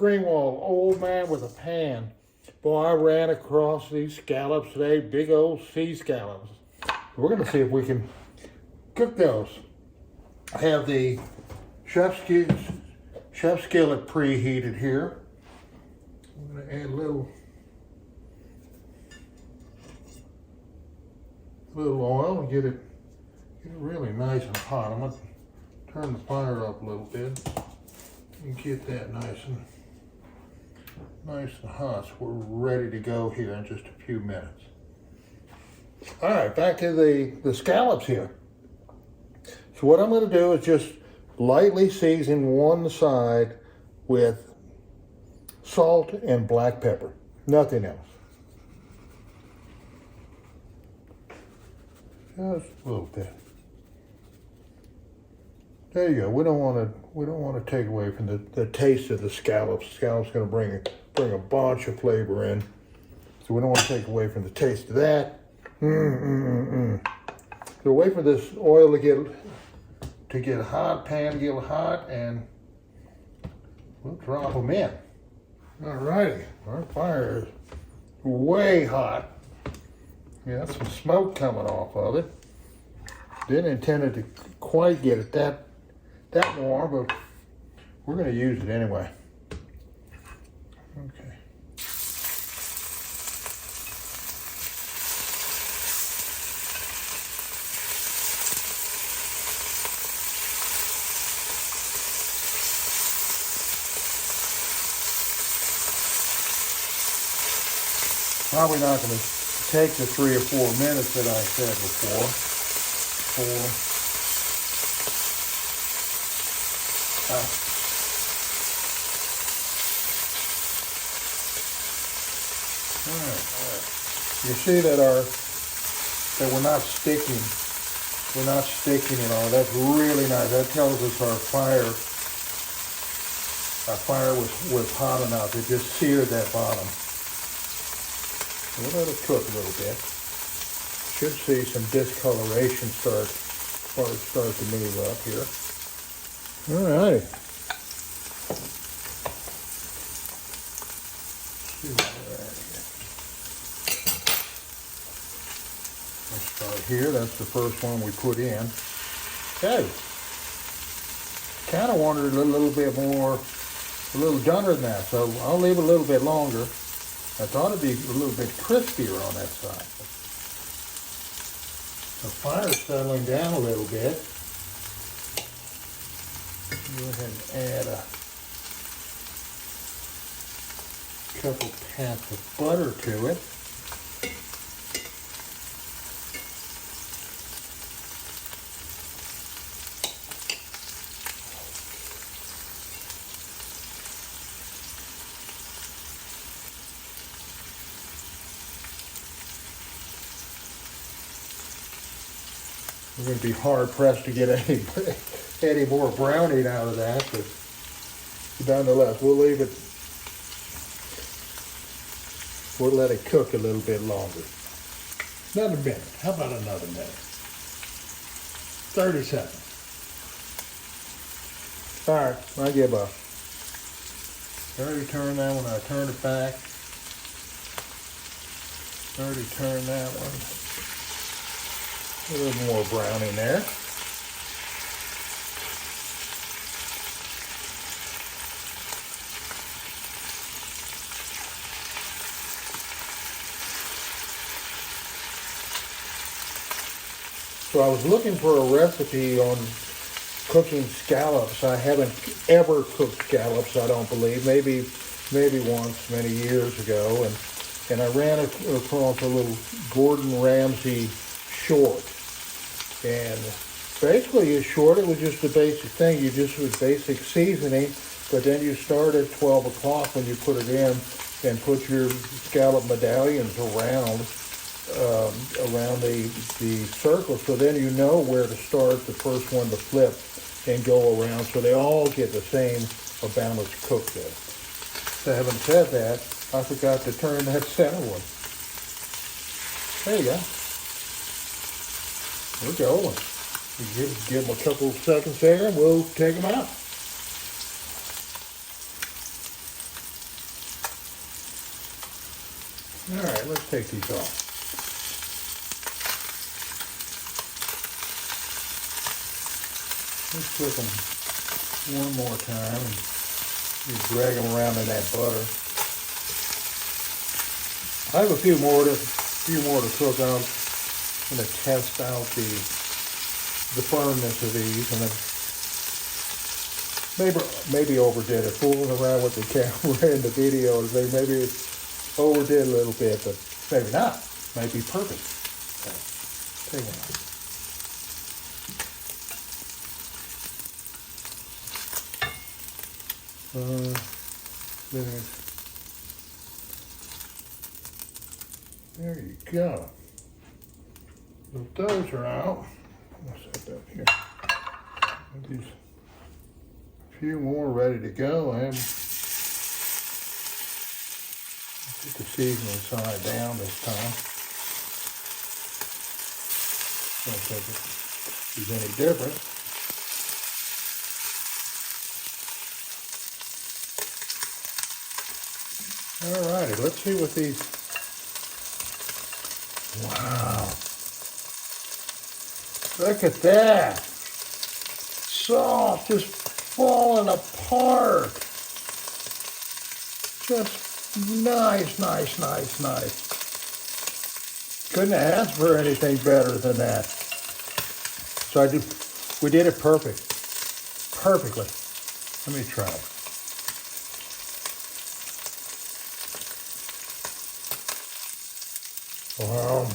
Greenwald, old man with a pan. Boy, I ran across these scallops today, big old sea scallops. We're gonna see if we can cook those. I have the chef skillet preheated here. I'm gonna add a little oil and get it really nice and hot. I'm gonna turn the fire up a little bit and get that nice and hot. So we're ready to go here in just a few minutes. All right, back to the scallops here. So what I'm going to do is just lightly season one side with salt and black pepper, nothing else. Just a little bit. There you go. We don't want to take away from the taste of the scallops. The scallops going to bring a bunch of flavor in, so we don't want to take away from the taste of that. So wait for this oil to get hot, pan to get hot, and we'll drop them in. All righty, our fire is way hot. Yeah, some smoke coming off of it. Didn't intend it to quite get it that warm, but we're going to use it anyway. Okay. Probably not going to take the 3 or 4 minutes that I said before. All right. You see that we're not sticking. We're not sticking at all. That's really nice. That tells us our fire was hot enough. It just seared that bottom. We'll let it cook a little bit. Should see some discoloration start to move up here. All right. Let's start here. That's the first one we put in. Okay. Kind of wanted it a little bit more, a little dunner than that, so I'll leave it a little bit longer. I thought it'd be a little bit crispier on that side. The fire's settling down a little bit. Go ahead and add a couple pats of butter to it. We're going to be hard pressed to get any more browning out of that, but nonetheless, we'll leave it. We'll let it cook a little bit longer. Another minute. How about another minute? 30 seconds. All right, I give up. I already turned that one. I turned it back. Already turned that one. A little more browning there. So I was looking for a recipe on cooking scallops. I haven't ever cooked scallops, I don't believe. Maybe once, many years ago, and I ran across a little Gordon Ramsay short. And basically it's short. It was just a basic thing. You just with basic seasoning, but then you start at 12 o'clock when you put it in and put your scallop medallions around the circle, so then you know where to start, the first one to flip and go around, so they all get the same amount of cook there. So having said that, I forgot to turn that center one. There you go. We're going. Give them a couple of seconds there and we'll take them out. All right, let's take these off. Let's cook them one more time and just drag them around in that butter. I have a few more to cook. I'm going to test out the firmness of these, and then maybe overdid it. Fooling around with the camera in the videos, they maybe overdid a little bit, but maybe not. Might be perfect. So, take one out. There you go. So those are out. I'll set that here. These a few more ready to go. I have put the seasoning side down this time. Don't think it's any different. Alrighty, let's see what these. Wow. Look at that. Soft, just falling apart. Just nice, nice, nice, nice. Couldn't ask for anything better than that. So we did it perfectly. Let me try it. Wow.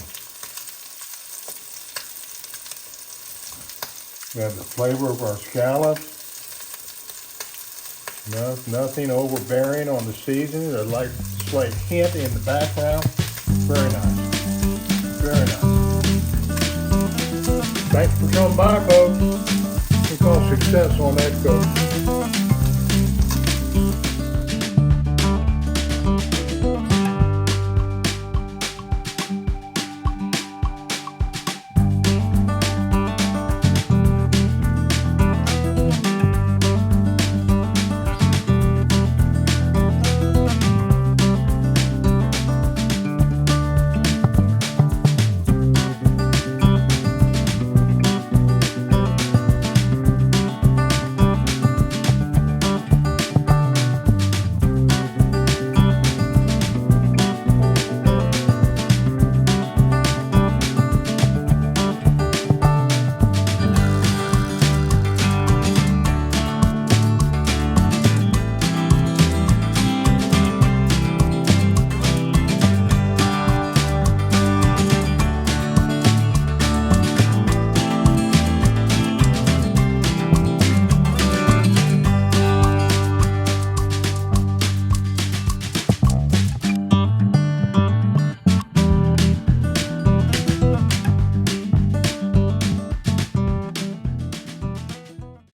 We have the flavor of our scallops. Nothing overbearing on the seasoning. A slight hint in the background. Very nice. Very nice. Thanks for coming by, folks. We call success on that cook.